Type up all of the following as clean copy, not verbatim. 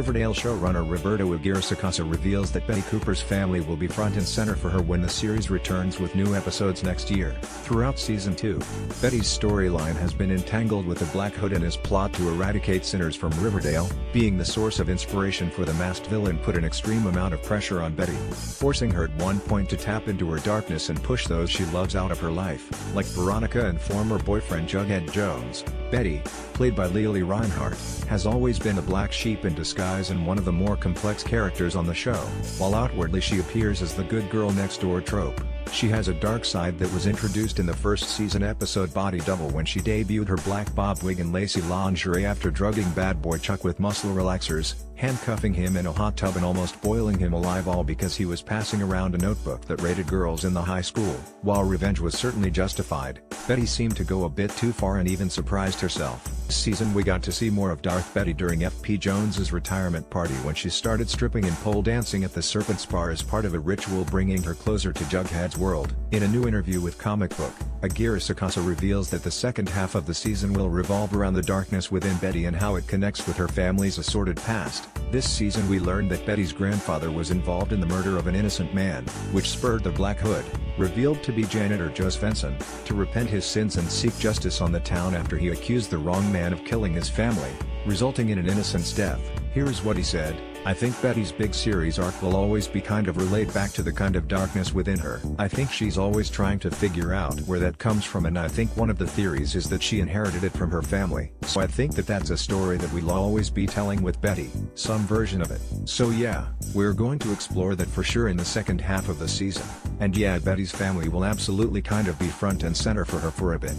Riverdale showrunner Roberto Aguirre-Sacasa reveals that Betty Cooper's family will be front and center for her when the series returns with new episodes next year. Throughout Season 2, Betty's storyline has been entangled with the Black Hood and his plot to eradicate sinners from Riverdale, being the source of inspiration for the masked villain, put an extreme amount of pressure on Betty, forcing her at one point to tap into her darkness and push those she loves out of her life, like Veronica and former boyfriend Jughead Jones. Betty, played by Leolie Reinhardt, has always been a black sheep in disguise and one of the more complex characters on the show. While outwardly she appears as the good girl next door trope, she has a dark side that was introduced in the first season episode Body Double when she debuted her black bob wig and lacy lingerie after drugging bad boy Chuck with muscle relaxers, handcuffing him in a hot tub and almost boiling him alive, all because he was passing around a notebook that rated girls in the high school. While revenge was certainly justified, Betty seemed to go a bit too far and even surprised herself. This season we got to see more of Darth Betty during F.P. Jones's retirement party when she started stripping and pole dancing at the Serpent's Bar as part of a ritual bringing her closer to Jughead's world. In a new interview with Comic Book, Aguirre-Sacasa reveals that the second half of the season will revolve around the darkness within Betty and how it connects with her family's assorted past. This season we learned that Betty's grandfather was involved in the murder of an innocent man, which spurred the Black Hood, revealed to be janitor Joe Svensson, to repent his sins and seek justice on the town after he accused the wrong man of killing his family, resulting in an innocent's death. Here's what he said: "I think Betty's big series arc will always be kind of relate back to the kind of darkness within her. I think she's always trying to figure out where that comes from, and I think one of the theories is that she inherited it from her family. So I think that that's a story that we'll always be telling with Betty, some version of it. So yeah, we're going to explore that for sure in the second half of the season. And yeah, Betty's family will absolutely kind of be front and center for her for a bit.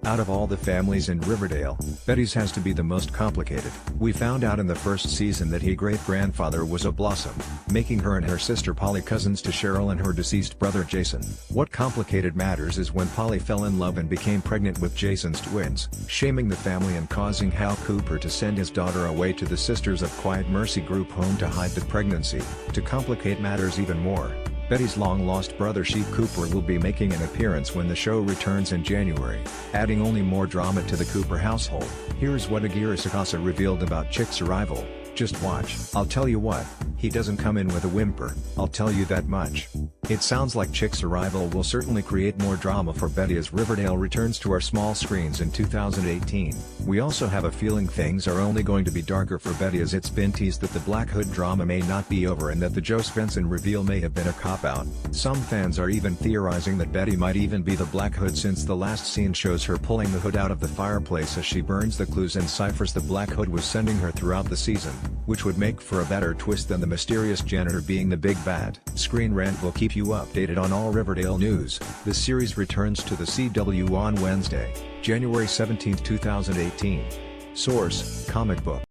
Out of all the families in Riverdale, Betty's has to be the most complicated. We found out in the first season that her great-grandfather was a Blossom, making her and her sister Polly cousins to Cheryl and her deceased brother Jason. What complicated matters is when Polly fell in love and became pregnant with Jason's twins, shaming the family and causing Hal Cooper to send his daughter away to the Sisters of Quiet Mercy group home to hide the pregnancy. To complicate matters even more, Betty's long-lost brother Sheep Cooper will be making an appearance when the show returns in January, adding only more drama to the Cooper household. Here's what Aguirre-Sacasa revealed about Chick's arrival: "Just watch. I'll tell you what, he doesn't come in with a whimper, I'll tell you that much." It sounds like Chick's arrival will certainly create more drama for Betty as Riverdale returns to our small screens in 2018. We also have a feeling things are only going to be darker for Betty, as it's been teased that the Black Hood drama may not be over and that the Joe Svensson reveal may have been a cop-out. Some fans are even theorizing that Betty might even be the Black Hood, since the last scene shows her pulling the hood out of the fireplace as she burns the clues and ciphers the Black Hood was sending her throughout the season, which would make for a better twist than the mysterious janitor being the big bad. Screen Rant will keep you updated on all Riverdale news. The series returns to the CW on Wednesday, January 17, 2018. Source: Comic Book.